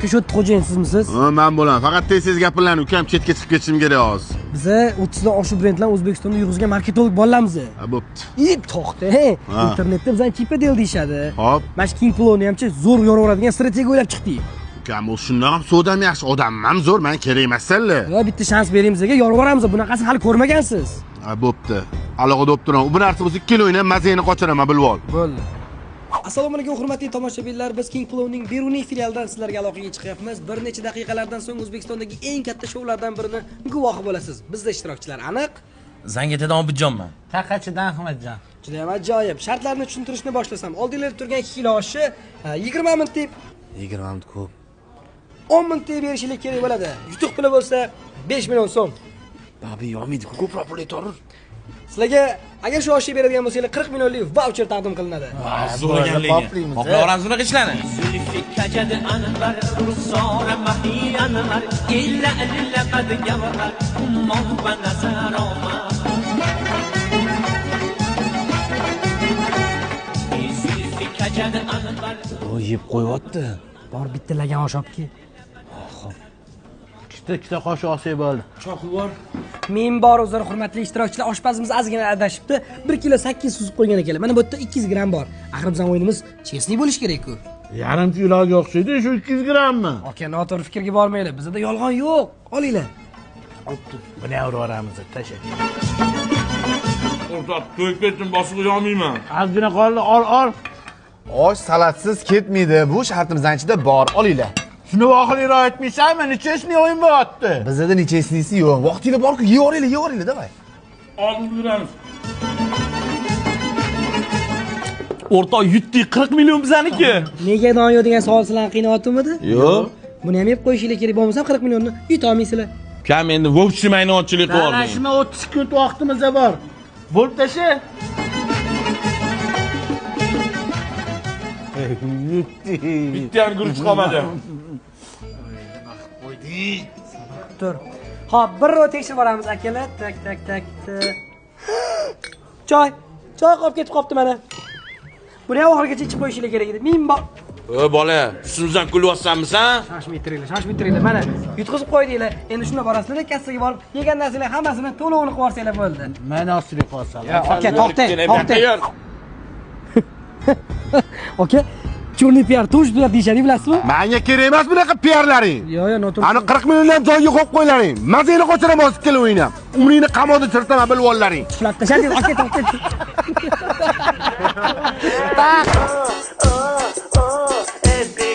Peshot xo'jayin sizmisiz? Ha, men bo'laman. Faqat tez gapirlang, ukam chetga chiqib ketishim kerak hozir. Biz 30 dan oshiq brendlar O'zbekistonda yurg'izgan marketolog bo'lamiz. Ha, bo'pti. To'xta. Internetda bizani chipa del deyshadi. Hop. Mana shu King Plowni hamchi zo'r yoraveradigan strategiya o'ylab chiqdik. Ukam, u shundoq ham sodam yaxshi, odamim ham zo'r, men kerak emassanlar. Yo, bitta shans beramiz degan yoraveramiz. Bunaqasini hali ko'rmagansiz. Ha, bo'pti. Alohida bo'lib turaman. Bu narsa bo'lsa 2 kilo o'ynab mazani qochiraman, bilib ol. Bo'ldi. Assalomu alaykum hurmatli tomoshabinlar. Biz King Plowning Beruniy filialidan sizlarga aloqaga chiqyapmiz. Bir necha daqiqalardan so'ng O'zbekistondagi eng katta shoulardan birini guvohi bo'lasiz. Bizda ishtirokchilar aniq. Zangietadan Obidjonman. Taqachidan Ahmadjon. Juda ham ajoyib. Shartlarni tushuntirishni boshlasam, oldinglarda turgan 2 kilo oshi 20 ming tip, 20 ming ko'p. 10 ming tip berishlik kerak bo'ladi. Yutuq puli bo'lsa 5 million so'm. Babi yo'maydi, ko'proq pul aytorur. Sizlarga agar shu oshni beradigan bo'lsanglar 40 millionlik voucher taqdim qilinadi. Zo'r ekanligi. Qoplaveramiz unaqa ishlarni. Zulfikacadi anvar rusora mahiyanlar illa illa qad gavhar ummon va nazaroma. Zulfikacadi anvar O yeb qo'yapti. Bor bitta lagan osh olibki. Ikkita qoshiq olsak bo'ldi. Choqi bor. Men bor o'zlar hurmatli ishtirokchilar, oshpazimiz ozgina adashibdi. 1 kilo 8 suzib qo'ygan ekanlar. Mana bu yerda 200 gram bor. Axir bizning o'yinimiz chestniy bo'lish kerak-ku. Yarim kiloga o'xshaydi, shu 200 grammi? Aka, noto'g'ri fikrga bormaylar. Bizda yolg'on yo'q. Olinglar. Bo'pti. Buni ham uramiz, tasha. O'rtoq, to'yib ketdim, boshqa yolmayman. Ozgina qoldi, ol. Osh salatsiz ketmaydi. Bu shartimizdan ichida bor. Olinglar. Shuni oxiriroq aytmaysanmi? Nechesini o'yin bo'lyapti? Bizda nechesnisi yo'q. Vaqtinglar bor-ku, yeyoringlar, davay. Olib yuramiz. O'rtoq, yutdik 40 million bizaniki. Nega donyo degan savol sizlarni qiynayotmidi? Yo'q. Buni ham yeb qo'yishinglar kerak bo'lmasa 40 millionni yuta olmaysizlar. Kam endi vobchi maynonchilik qilib oldim. Shuni 30 sekund vaqtimiz bor. Bo'lib tasha. Bitta ham guruch qolmadi. Tur. Xo'p, bir ro tekshirib boramiz akalar. Tak. Choy qolib ketib qopti mana. Buni ham oxirigacha ichib qo'yishinglar kerak edi. Men bor. Bola, ustimizdan kulyapsanmisan? Shoshmaytiringlar. Mana yutqizib qo'ydinglar. Endi shunda borasizlar, kassaga borib, yegan narsalar hammasini to'lovini qilib yuborsanglar bo'ldi. Men ostiga qolsam. Aka, to'xtang. Aka, churni PR tush deb deyshadi, bilasizmi? Menga kerak emas bunaqa PR-laring. Yo'q, noto'g'ri. Ani 40 milliondan joyiga qo'yib qo'ylaring. Mazani qochiraman hozir ikkala o'ynab. Umringni qamoqda chirtaman, bilib ollaring. Shular tashadingiz, aka, to'xtang. Every